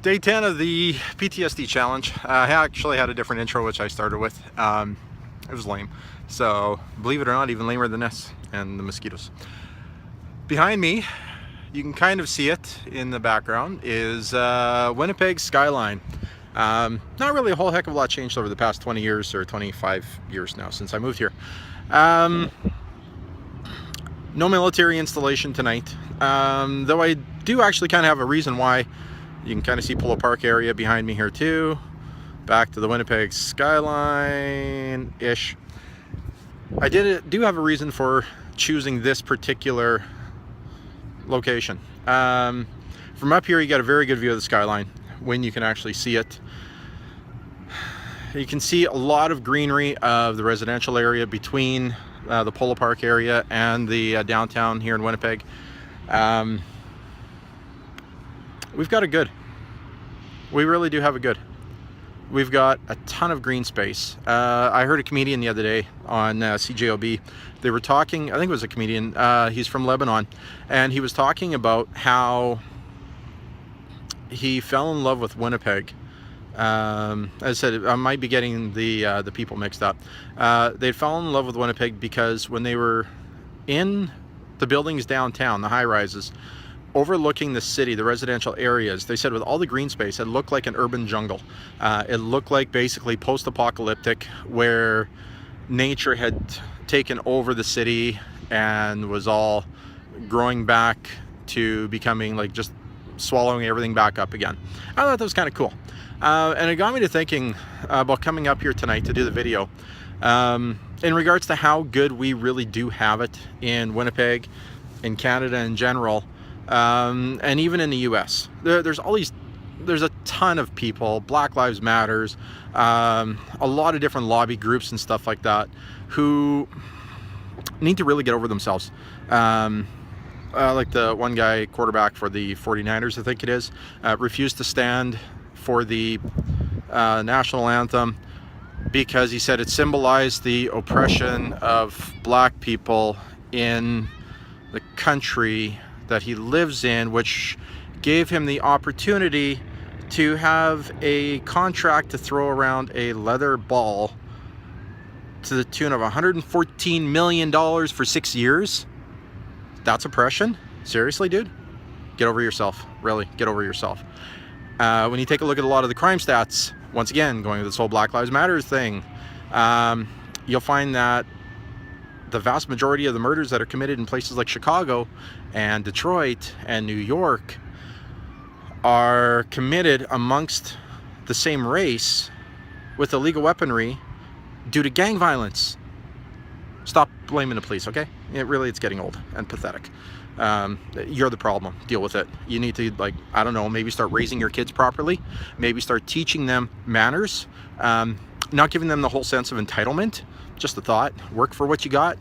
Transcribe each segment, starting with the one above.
Day 10 of the PTSD challenge. I actually had a different intro which I started with. It was lame. So believe it or not, even lamer than this and the mosquitoes. Behind me, you can kind of see it in the background, is Winnipeg skyline. Not really a whole heck of a lot changed over the past 20 years or 25 years now since I moved here. No military installation tonight, though I do actually kind of have a reason why. You can kind of see Polo Park area behind me here too. Back to the Winnipeg skyline-ish. I do have a reason for choosing this particular location. From up here you get a very good view of the skyline when you can actually see it. You can see a lot of greenery of the residential area between the Polo Park area and the downtown here in Winnipeg. We've got it good. We really do have it good. We've got a ton of green space. I heard a comedian the other day on CJOB. They were talking, I think it was a comedian, he's from Lebanon, and he was talking about how he fell in love with Winnipeg. As I said, I might be getting the people mixed up. They fell in love with Winnipeg because when they were in the buildings downtown, the high-rises, overlooking the city, the residential areas, they said with all the green space, it looked like an urban jungle. It looked like basically post-apocalyptic, where nature had taken over the city and was all growing back to becoming like just swallowing everything back up again. I thought that was kind of cool. And it got me to thinking about coming up here tonight to do the video in regards to how good we really do have it in Winnipeg, in Canada in general, and even in the US. There's a ton of people, Black Lives Matters, a lot of different lobby groups and stuff like that, who need to really get over themselves. Like the one guy, quarterback for the 49ers, I think it is, refused to stand for the national anthem because he said it symbolized the oppression of black people in the country that he lives in, which gave him the opportunity to have a contract to throw around a leather ball to the tune of $114 million for 6 years. That's oppression? Seriously, dude? Get over yourself. Really, get over yourself. When you take a look at a lot of the crime stats, once again, going to this whole Black Lives Matter thing, you'll find that the vast majority of the murders that are committed in places like Chicago and Detroit and New York are committed amongst the same race with illegal weaponry due to gang violence. Stop blaming the police, okay? It's getting old and pathetic. You're the problem. Deal with it. You need to, like, I don't know, maybe start raising your kids properly. Maybe start teaching them manners. Not giving them the whole sense of entitlement. Just a thought. Work for what you got.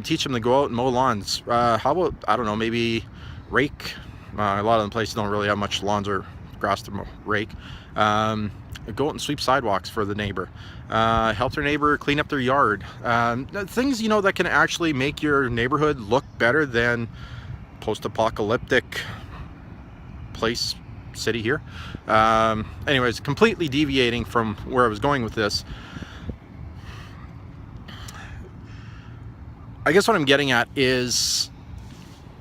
Teach them to go out and mow lawns. How about, I don't know, maybe rake? A lot of the places don't really have much lawns or grass to rake. Go out and sweep sidewalks for the neighbor. Help their neighbor clean up their yard. Things, you know, that can actually make your neighborhood look better than post-apocalyptic place, city here. Anyways, completely deviating from where I was going with this. I guess what I'm getting at is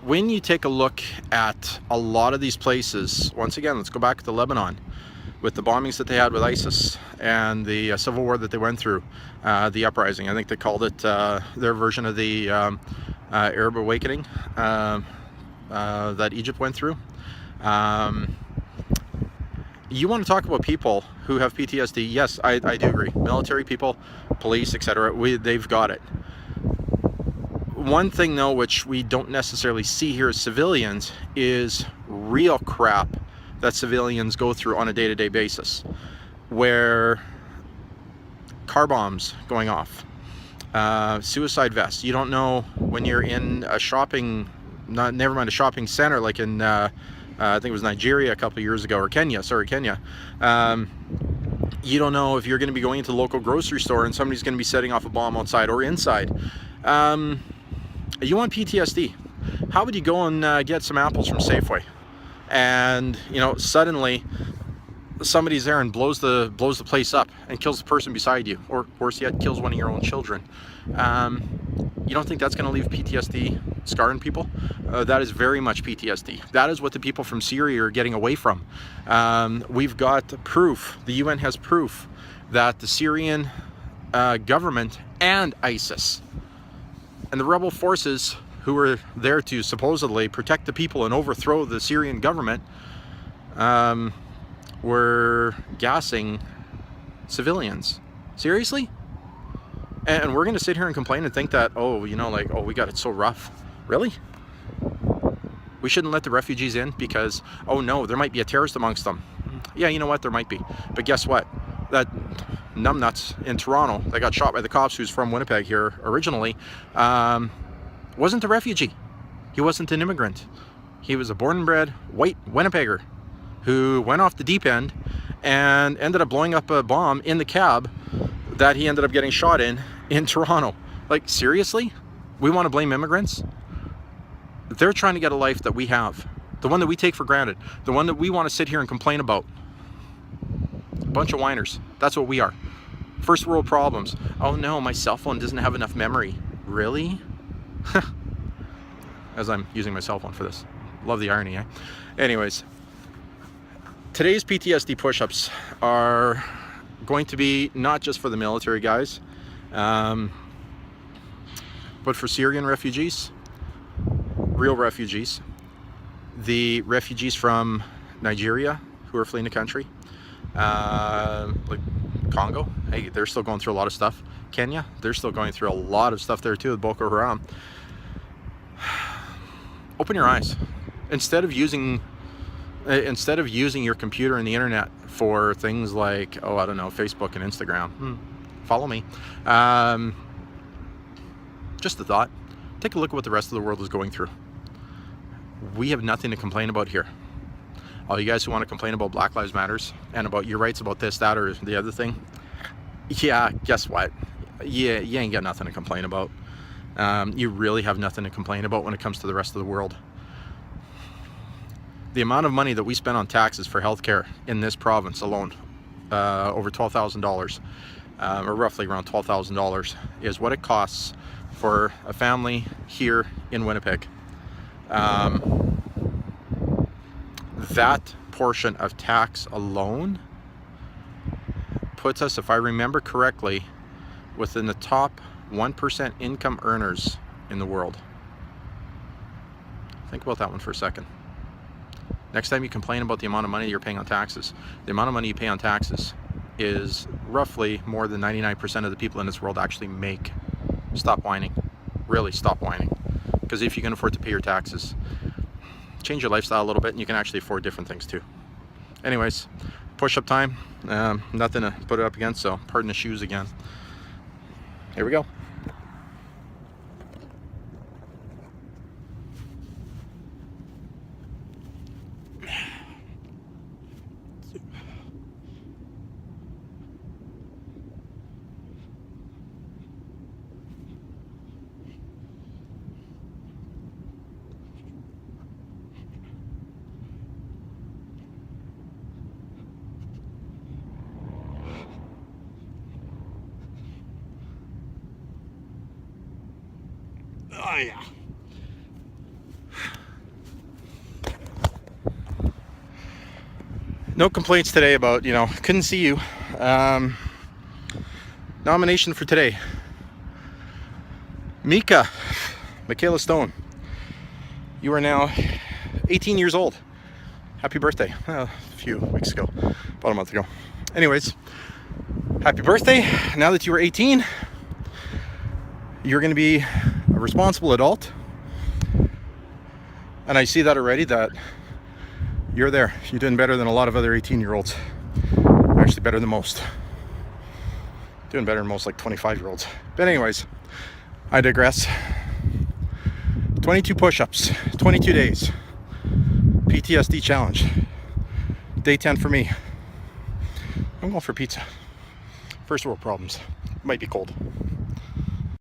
when you take a look at a lot of these places, once again, let's go back to Lebanon with the bombings that they had with ISIS and the civil war that they went through, the uprising. I think they called it their version of the Arab awakening that Egypt went through. You want to talk about people who have PTSD? Yes, I do agree. Military people, police, etc. They've got it. One thing though, which we don't necessarily see here as civilians, is real crap that civilians go through on a day-to-day basis, where car bombs going off, suicide vests. You don't know when you're in a shopping, never mind a shopping center, like in I think it was Nigeria a couple of years ago, or Kenya. You don't know if you're going to be going into the local grocery store and somebody's going to be setting off a bomb outside or inside. You want PTSD? How would you go and get some apples from Safeway? and you know, suddenly somebody's there and blows the place up and kills the person beside you, or worse yet, kills one of your own children. You don't think that's going to leave PTSD scar in people? That is very much PTSD. That is what the people from Syria are getting away from. We've got proof, the UN has proof, that the Syrian government and ISIS and the rebel forces who were there to supposedly protect the people and overthrow the Syrian government were gassing civilians. Seriously? And we're going to sit here and complain and think that, oh, you know, like, oh, we got it so rough. Really? We shouldn't let the refugees in because, oh no, there might be a terrorist amongst them. Yeah, you know what? There might be. But guess what? That numbnuts in Toronto that got shot by the cops, who's from Winnipeg here originally, wasn't a refugee. He wasn't an immigrant. He was a born and bred white Winnipegger who went off the deep end and ended up blowing up a bomb in the cab that he ended up getting shot in Toronto. Like, seriously? We want to blame immigrants? They're trying to get a life that we have. The one that we take for granted. The one that we want to sit here and complain about. A bunch of whiners. That's what we are. First world problems. Oh no, my cell phone doesn't have enough memory. Really? As I'm using my cell phone for this. Love the irony, eh? Anyways. Today's PTSD push-ups are going to be not just for the military guys, but for Syrian refugees, real refugees, the refugees from Nigeria who are fleeing the country, like Congo, hey, they're still going through a lot of stuff. Kenya, they're still going through a lot of stuff there too with Boko Haram. Open your eyes. Instead of using your computer and the internet for things like, oh, I don't know, Facebook and Instagram, follow me. Just a thought. Take a look at what the rest of the world is going through. We have nothing to complain about here. All you guys who want to complain about Black Lives Matters and about your rights about this, that, or the other thing, yeah, guess what? Yeah, you ain't got nothing to complain about. You really have nothing to complain about when it comes to the rest of the world. The amount of money that we spend on taxes for healthcare in this province alone, over $12,000, or roughly around $12,000, is what it costs for a family here in Winnipeg. That portion of tax alone puts us, if I remember correctly, within the top 1% income earners in the world. Think about that one for a second. Next time you complain about the amount of money you're paying on taxes, the amount of money you pay on taxes is roughly more than 99% of the people in this world actually make. Stop whining. Really stop whining. Because if you can afford to pay your taxes, change your lifestyle a little bit and you can actually afford different things too. Anyways, push-up time. Nothing to put it up against, so pardon the shoes again. Here we go. Oh yeah. No complaints today about, you know, couldn't see you. Nomination for today. Michaela Stone. You are now 18 years old. Happy birthday. A few weeks ago, about a month ago. Anyways, happy birthday. Now that you are 18, you're going to be a responsible adult. And I see that already, that you're there. You're doing better than a lot of other 18-year-olds. Actually better than most. Doing better than most like 25-year-olds. But anyways, I digress. 22 push-ups, 22 days. PTSD challenge. Day 10 for me. I'm going for pizza. First world problems. Might be cold.